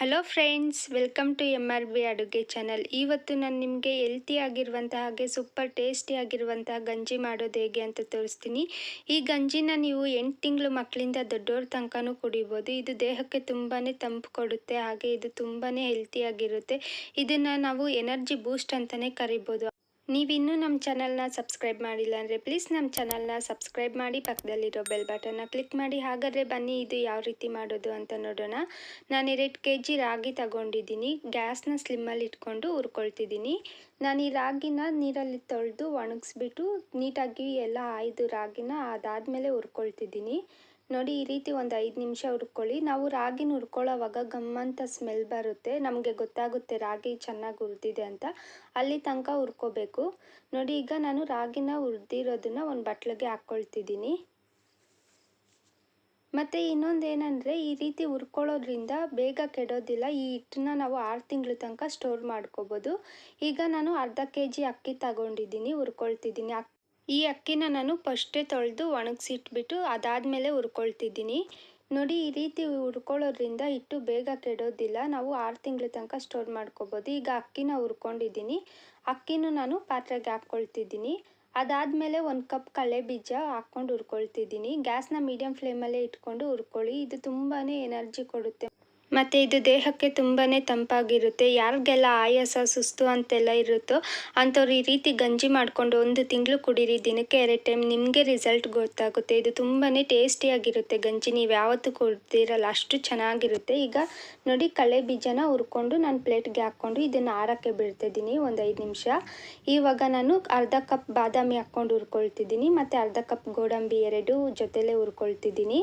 Hello friends, welcome to MRB ಅಡುಗೆ channel. ಇವತ್ತು ನಾನು ನಿಮಗೆ ಹೆಲ್ತಿ ಆಗಿರುವಂತಹ ಹಾಗೆ ಸೂಪರ್ ಟೇಸ್ಟಿ ಆಗಿರುವಂತಹ ಗಂಜಿ ಮಾಡೋದು ಹೇಗೆ ಅಂತ ತೋರಿಸ್ತೀನಿ. ಈ ಗಂಜಿನ ನೀವು 8 ತಿಂಗಳು ಮಕ್ಕಳಿಂದ ದೊಡ್ಡವ್ರ ತನಕನೂ ಕುಡಿಬೋದು. ಇದು ದೇಹಕ್ಕೆ ತುಂಬಾ ತಂಪು ಕೊಡುತ್ತೆ, ಹಾಗೆ ಇದು ತುಂಬಾ ಹೆಲ್ತಿಯಾಗಿರುತ್ತೆ. ಇದನ್ನು ನಾವು ಎನರ್ಜಿ ಬೂಸ್ಟ್ ಅಂತಲೇ ಕರಿಬೋದು. ನೀವಿನ್ನೂ ನಮ್ಮ ಚಾನಲ್ನ ಸಬ್ಸ್ಕ್ರೈಬ್ ಮಾಡಿಲ್ಲ ಅಂದರೆ ಪ್ಲೀಸ್ ನಮ್ಮ ಚಾನಲ್ನ ಸಬ್ಸ್ಕ್ರೈಬ್ ಮಾಡಿ, ಪಕ್ಕದಲ್ಲಿರೋ ಬೆಲ್ ಬಟನ್ನ ಕ್ಲಿಕ್ ಮಾಡಿ. ಹಾಗಾದರೆ ಬನ್ನಿ ಇದು ಯಾವ ರೀತಿ ಮಾಡೋದು ಅಂತ ನೋಡೋಣ. ನಾನು 2 kg ರಾಗಿ ತಗೊಂಡಿದ್ದೀನಿ. ಗ್ಯಾಸ್ನ ಸ್ಲಿಮ್ಮಲ್ಲಿ ಇಟ್ಕೊಂಡು ಹುರ್ಕೊಳ್ತಿದ್ದೀನಿ. ನಾನು ಈ ರಾಗಿನ ನೀರಲ್ಲಿ ತೊಳೆದು ಒಣಗಿಸ್ಬಿಟ್ಟು ನೀಟಾಗಿ ಎಲ್ಲ ಆಯ್ದು ರಾಗಿನ ಅದಾದಮೇಲೆ ಹುರ್ಕೊಳ್ತಿದ್ದೀನಿ. ನೋಡಿ, ಈ ರೀತಿ ಒಂದು 5 ನಿಮಿಷ ಹುರ್ಕೊಳ್ಳಿ. ನಾವು ರಾಗಿನ ಹುರ್ಕೊಳ್ಳೋವಾಗ ಗಮ್ಮಂತ ಸ್ಮೆಲ್ ಬರುತ್ತೆ, ನಮಗೆ ಗೊತ್ತಾಗುತ್ತೆ ರಾಗಿ ಚೆನ್ನಾಗಿ ಹುರಿದಿದೆ ಅಂತ. ಅಲ್ಲಿ ತನಕ ಹುರ್ಕೋಬೇಕು. ನೋಡಿ, ಈಗ ನಾನು ರಾಗಿನ ಹುರಿದಿರೋದನ್ನ ಒಂದು ಬಟ್ಲಿಗೆ ಹಾಕ್ಕೊಳ್ತಿದ್ದೀನಿ. ಮತ್ತು ಇನ್ನೊಂದೇನೆಂದರೆ, ಈ ರೀತಿ ಹುರ್ಕೊಳ್ಳೋದ್ರಿಂದ ಬೇಗ ಕೆಡೋದಿಲ್ಲ. ಈ ಹಿಟ್ಟನ್ನ ನಾವು 6 ತಿಂಗಳ ತನಕ ಸ್ಟೋರ್ ಮಾಡ್ಕೋಬೋದು. ಈಗ ನಾನು ಅರ್ಧ kg ಅಕ್ಕಿ ತಗೊಂಡಿದ್ದೀನಿ, ಹುರ್ಕೊಳ್ತಿದ್ದೀನಿ. ಈ ಅಕ್ಕಿನ ನಾನು ಫಸ್ಟೇ ತೊಳೆದು ಒಣಗಿಸಿಟ್ಬಿಟ್ಟು ಅದಾದಮೇಲೆ ಹುರ್ಕೊಳ್ತಿದ್ದೀನಿ. ನೋಡಿ, ಈ ರೀತಿ ಹುರ್ಕೊಳ್ಳೋದ್ರಿಂದ ಹಿಟ್ಟು ಬೇಗ ಕೆಡೋದಿಲ್ಲ. ನಾವು 6 ತಿಂಗಳ ತನಕ ಸ್ಟೋರ್ ಮಾಡ್ಕೋಬೋದು. ಈಗ ಅಕ್ಕಿನ ಹುರ್ಕೊಂಡಿದ್ದೀನಿ. ಅಕ್ಕಿನೂ ನಾನು ಪಾತ್ರೆಗೆ ಹಾಕ್ಕೊಳ್ತಿದ್ದೀನಿ. ಅದಾದಮೇಲೆ 1 ಕಪ್ ಕಡಲೆ ಬೀಜ ಹಾಕ್ಕೊಂಡು ಹುರ್ಕೊಳ್ತಿದ್ದೀನಿ. ಗ್ಯಾಸ್ನ ಮೀಡಿಯಮ್ ಫ್ಲೇಮಲ್ಲೇ ಇಟ್ಕೊಂಡು ಹುರ್ಕೊಳ್ಳಿ. ಇದು ತುಂಬಾ ಎನರ್ಜಿ ಕೊಡುತ್ತೆ ಮತ್ತು ಇದು ದೇಹಕ್ಕೆ ತುಂಬಾ ತಂಪಾಗಿರುತ್ತೆ. ಯಾರಿಗೆಲ್ಲ ಆಯಾಸ ಸುಸ್ತು ಅಂತೆಲ್ಲ ಇರುತ್ತೋ ಅಂಥವ್ರು ಈ ರೀತಿ ಗಂಜಿ ಮಾಡಿಕೊಂಡು 1 ತಿಂಗಳು ಕುಡೀರಿ. ದಿನಕ್ಕೆ 2 ಟೈಮ್. ನಿಮಗೆ ರಿಸಲ್ಟ್ ಗೊತ್ತಾಗುತ್ತೆ. ಇದು ತುಂಬಾ ಟೇಸ್ಟಿಯಾಗಿರುತ್ತೆ ಗಂಜಿ. ನೀವು ಯಾವತ್ತೂ ಕುಡ್ದಿರಲ್ಲ, ಅಷ್ಟು ಚೆನ್ನಾಗಿರುತ್ತೆ. ಈಗ ನೋಡಿ, ಕಡಲೆ ಬೀಜನ ಹುರ್ಕೊಂಡು ನಾನು ಪ್ಲೇಟ್ಗೆ ಹಾಕ್ಕೊಂಡು ಇದನ್ನು ಆರಕ್ಕೆ ಬಿಡ್ತಿದ್ದೀನಿ ಒಂದು 5 ನಿಮಿಷ. ಇವಾಗ ನಾನು ಅರ್ಧ ಕಪ್ ಬಾದಾಮಿ ಹಾಕ್ಕೊಂಡು ಹುರ್ಕೊಳ್ತಿದ್ದೀನಿ ಮತ್ತು ಅರ್ಧ ಕಪ್ ಗೋಡಂಬಿ 2 ಜೊತೆಲೇ ಹುರ್ಕೊಳ್ತಿದ್ದೀನಿ.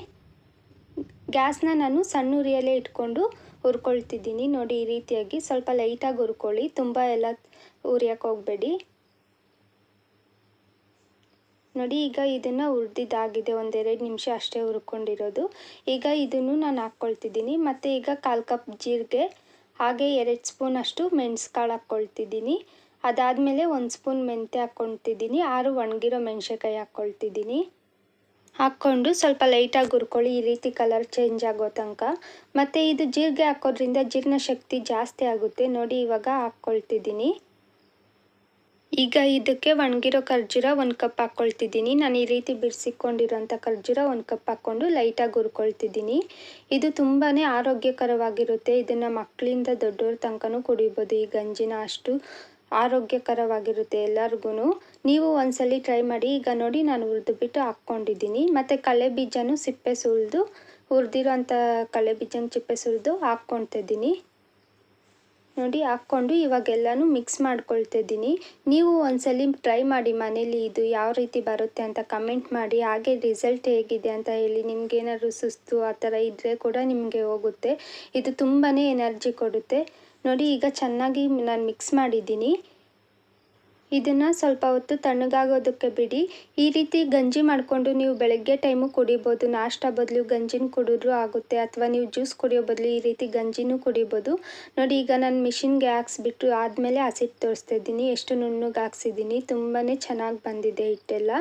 ಗ್ಯಾಸ್ನ ನಾನು ಸಣ್ಣ ಉರಿಯಲ್ಲೇ ಇಟ್ಕೊಂಡು ಹುರ್ಕೊಳ್ತಿದ್ದೀನಿ. ನೋಡಿ, ಈ ರೀತಿಯಾಗಿ ಸ್ವಲ್ಪ ಲೈಟಾಗಿ ಹುರ್ಕೊಳ್ಳಿ, ತುಂಬ ಎಲ್ಲ ಹುರಿಯೋಕೆ ಹೋಗಬೇಡಿ. ನೋಡಿ, ಈಗ ಇದನ್ನು ಹುರಿದಿದ್ದಾಗಿದೆ. 1-2 ನಿಮಿಷ ಅಷ್ಟೇ ಹುರ್ಕೊಂಡಿರೋದು. ಈಗ ಇದನ್ನು ನಾನು ಹಾಕ್ಕೊಳ್ತಿದ್ದೀನಿ. ಮತ್ತು ಈಗ 1/4 ಕಪ್ ಜೀರಿಗೆ, ಹಾಗೆ 2 ಸ್ಪೂನ್ ಅಷ್ಟು ಮೆಣಸುಕಾಳು ಹಾಕ್ಕೊಳ್ತಿದ್ದೀನಿ. ಅದಾದಮೇಲೆ 1 ಸ್ಪೂನ್ ಮೆಂತ್ಯ ಹಾಕ್ಕೊಳ್ತಿದ್ದೀನಿ. 6 ಒಣಗಿರೋ ಮೆಣಸಿನ್ಕಾಯಿ ಹಾಕ್ಕೊಳ್ತಿದ್ದೀನಿ. ಹಾಕ್ಕೊಂಡು ಸ್ವಲ್ಪ ಲೈಟಾಗಿ ಹುರ್ಕೊಳ್ಳಿ, ಈ ರೀತಿ ಕಲರ್ ಚೇಂಜ್ ಆಗೋ ತನಕ. ಮತ್ತು ಇದು ಜೀರಿಗೆ ಹಾಕೋದ್ರಿಂದ ಜೀರ್ಣಶಕ್ತಿ ಜಾಸ್ತಿ ಆಗುತ್ತೆ. ನೋಡಿ, ಇವಾಗ ಹಾಕ್ಕೊಳ್ತಿದ್ದೀನಿ. ಈಗ ಇದಕ್ಕೆ ಒಣಗಿರೋ ಖರ್ಜೂರ 1 ಕಪ್ ಹಾಕ್ಕೊಳ್ತಿದ್ದೀನಿ. ನಾನು ಈ ರೀತಿ ಬಿಡಿಸಿಕೊಂಡಿರೋಂಥ ಖರ್ಜೂರ 1 ಕಪ್ ಹಾಕ್ಕೊಂಡು ಲೈಟಾಗಿ ಹುರ್ಕೊಳ್ತಿದ್ದೀನಿ. ಇದು ತುಂಬಾ ಆರೋಗ್ಯಕರವಾಗಿರುತ್ತೆ. ಇದನ್ನು ಮಕ್ಕಳಿಂದ ದೊಡ್ಡವ್ರ ತನಕನೂ ಕುಡಿಬೋದು. ಈ ಗಂಜಿನ ಅಷ್ಟು ಆರೋಗ್ಯಕರವಾಗಿರುತ್ತೆ ಎಲ್ಲರಿಗೂ. ನೀವು ಒಂದ್ಸಲಿ ಟ್ರೈ ಮಾಡಿ. ಈಗ ನೋಡಿ, ನಾನು ಹುರಿದುಬಿಟ್ಟು ಹಾಕ್ಕೊಂಡಿದ್ದೀನಿ. ಮತ್ತು ಕಡಲೆ ಬೀಜನೂ ಸಿಪ್ಪೆ ಸುಲಿದು, ಹುರಿದಿರೋಂಥ ಕಡಲೆ ಬೀಜನ ಸಿಪ್ಪೆ ಸುಲಿದು ಹಾಕ್ಕೊಳ್ತಿದ್ದೀನಿ. ನೋಡಿ, ಹಾಕ್ಕೊಂಡು ಇವಾಗೆಲ್ಲನೂ ಮಿಕ್ಸ್ ಮಾಡ್ಕೊಳ್ತಿದ್ದೀನಿ. ನೀವು ಒಂದ್ಸಲಿ ಟ್ರೈ ಮಾಡಿ ಮನೇಲಿ. ಇದು ಯಾವ ರೀತಿ ಬರುತ್ತೆ ಅಂತ ಕಮೆಂಟ್ ಮಾಡಿ. ಹಾಗೆ ರಿಸಲ್ಟ್ ಹೇಗಿದೆ ಅಂತ ಹೇಳಿ. ನಿಮಗೇನಾದ್ರು ಸುಸ್ತು ಆ ಥರ ಇದ್ದರೆ ಕೂಡ ನಿಮಗೆ ಹೋಗುತ್ತೆ. ಇದು ತುಂಬಾ ಎನರ್ಜಿ ಕೊಡುತ್ತೆ. ನೋಡಿ, ಈಗ ಚೆನ್ನಾಗಿ ನಾನು ಮಿಕ್ಸ್ ಮಾಡಿದ್ದೀನಿ. ಇದನ್ನು ಸ್ವಲ್ಪ ಹೊತ್ತು ತಣ್ಣಗಾಗೋದಕ್ಕೆ ಬಿಡಿ. ಈ ರೀತಿ ಗಂಜಿ ಮಾಡಿಕೊಂಡು ನೀವು ಬೆಳಗ್ಗೆ ಟೈಮು ಕುಡಿಬೋದು. ನಾಷ್ಟ ಬದಲು ಗಂಜಿನ ಕುಡಿದ್ರೂ ಆಗುತ್ತೆ, ಅಥವಾ ನೀವು ಜ್ಯೂಸ್ ಕುಡಿಯೋ ಬದಲು ಈ ರೀತಿ ಗಂಜಿನೂ ಕುಡಿಬೋದು. ನೋಡಿ, ಈಗ ನಾನು ಮಿಷಿನ್ಗೆ ಹಾಕ್ಸ್ಬಿಟ್ಟು ಆದಮೇಲೆ ಹಸಿಟ್ಟು ತೋರಿಸ್ತಾ ಇದ್ದೀನಿ. ಎಷ್ಟು ನುಣ್ಣಗೆ ಹಾಕ್ಸಿದ್ದೀನಿ, ತುಂಬಾ ಚೆನ್ನಾಗಿ ಬಂದಿದೆ ಹಿಟ್ಟೆಲ್ಲ.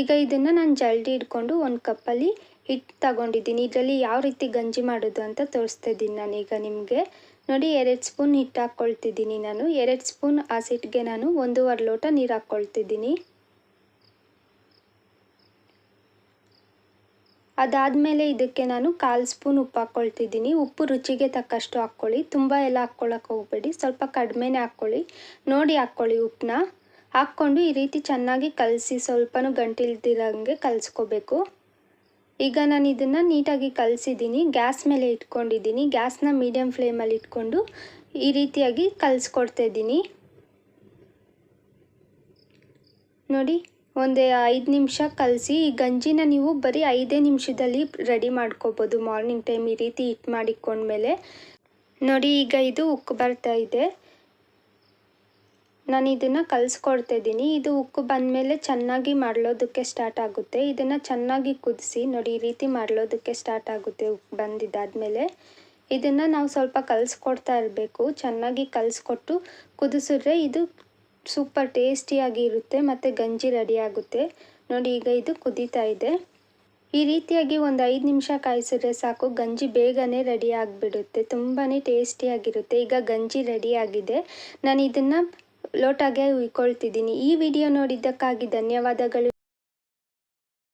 ಈಗ ಇದನ್ನು ನಾನು ಜಲ್ದಿ ಇಟ್ಕೊಂಡು 1 ಕಪ್ಪಲ್ಲಿ ಹಿಟ್ಟು ತಗೊಂಡಿದ್ದೀನಿ. ಇದರಲ್ಲಿ ಯಾವ ರೀತಿ ಗಂಜಿ ಮಾಡೋದು ಅಂತ ತೋರಿಸ್ತಾ ಇದ್ದೀನಿ ನಾನೀಗ ನಿಮಗೆ. ನೋಡಿ, 2 ಸ್ಪೂನ್ ಹಿಟ್ಟು ಹಾಕ್ಕೊಳ್ತಿದ್ದೀನಿ ನಾನು. 2 ಸ್ಪೂನ್ ಹಸಿಟ್ಟಿಗೆ ನಾನು 1.5 ಲೋಟ ನೀರು ಹಾಕ್ಕೊಳ್ತಿದ್ದೀನಿ. ಅದಾದಮೇಲೆ ಇದಕ್ಕೆ ನಾನು 1/4 ಸ್ಪೂನ್ ಉಪ್ಪು ಹಾಕ್ಕೊಳ್ತಿದ್ದೀನಿ. ಉಪ್ಪು ರುಚಿಗೆ ತಕ್ಕಷ್ಟು ಹಾಕ್ಕೊಳ್ಳಿ, ತುಂಬ ಎಲ್ಲ ಹಾಕ್ಕೊಳ್ಳೋಕೆ ಹೋಗಬೇಡಿ, ಸ್ವಲ್ಪ ಕಡಿಮೆನೇ ಹಾಕ್ಕೊಳ್ಳಿ. ನೋಡಿ ಹಾಕ್ಕೊಳ್ಳಿ ಉಪ್ಪನ್ನ. ಹಾಕ್ಕೊಂಡು ಈ ರೀತಿ ಚೆನ್ನಾಗಿ ಕಲಸಿ, ಸ್ವಲ್ಪನೂ ಗಂಟಿಲ್ದಿರಂಗೆ ಕಲಿಸ್ಕೋಬೇಕು. ಈಗ ನಾನು ಇದನ್ನು ನೀಟಾಗಿ ಕಲಸಿದ್ದೀನಿ. ಗ್ಯಾಸ್ ಮೇಲೆ ಇಟ್ಕೊಂಡಿದ್ದೀನಿ. ಗ್ಯಾಸ್ನ ಮೀಡಿಯಮ್ ಫ್ಲೇಮಲ್ಲಿ ಇಟ್ಕೊಂಡು ಈ ರೀತಿಯಾಗಿ ಕಲಿಸ್ಕೊಡ್ತಾ ಇದ್ದೀನಿ. ನೋಡಿ, ಒಂದು 5 ನಿಮಿಷ ಕಲಸಿ. ಈ ಗಂಜಿನ ನೀವು ಬರೀ 5 ನಿಮಿಷದಲ್ಲಿ ರೆಡಿ ಮಾಡ್ಕೋಬೋದು. ಮಾರ್ನಿಂಗ್ ಟೈಮ್ ಈ ರೀತಿ ಹಿಟ್ಟು ಮಾಡಿಕೊಂಡ್ಮೇಲೆ ನೋಡಿ, ಈಗ ಇದು ಉಕ್ಕು ಬರ್ತಾ ಇದೆ. ನಾನು ಇದನ್ನು ಕಲಿಸ್ಕೊಡ್ತಾ ಇದ್ದೀನಿ. ಇದು ಉಕ್ಕು ಬಂದಮೇಲೆ ಚೆನ್ನಾಗಿ ಮರಳೋದಕ್ಕೆ ಸ್ಟಾರ್ಟ್ ಆಗುತ್ತೆ. ಇದನ್ನು ಚೆನ್ನಾಗಿ ಕುದಿಸಿ. ನೋಡಿ, ಈ ರೀತಿ ಮರಳೋದಕ್ಕೆ ಸ್ಟಾರ್ಟ್ ಆಗುತ್ತೆ ಉಕ್ಕು ಬಂದಿದ್ದಾದಮೇಲೆ. ಇದನ್ನು ನಾವು ಸ್ವಲ್ಪ ಕಲಿಸ್ಕೊಡ್ತಾ ಇರಬೇಕು. ಚೆನ್ನಾಗಿ ಕಲಿಸ್ಕೊಟ್ಟು ಕುದಿಸಿದ್ರೆ ಇದು ಸೂಪರ್ ಟೇಸ್ಟಿಯಾಗಿ ಇರುತ್ತೆ ಮತ್ತು ಗಂಜಿ ರೆಡಿ ಆಗುತ್ತೆ. ನೋಡಿ, ಈಗ ಇದು ಕುದೀತಾ ಇದೆ. ಈ ರೀತಿಯಾಗಿ ಒಂದು 5 ನಿಮಿಷ ಕಾಯಿಸಿದ್ರೆ ಸಾಕು, ಗಂಜಿ ಬೇಗನೆ ರೆಡಿ ಆಗಿಬಿಡುತ್ತೆ, ತುಂಬಾ ಟೇಸ್ಟಿಯಾಗಿರುತ್ತೆ. ಈಗ ಗಂಜಿ ರೆಡಿಯಾಗಿದೆ, ನಾನು ಇದನ್ನು ಲೋಟಗೆ ಹುಯ್ಕೊಳ್ತಿದ್ದೀನಿ. ಈ ವಿಡಿಯೋ ನೋಡಿದ್ದಕ್ಕಾಗಿ ಧನ್ಯವಾದಗಳು.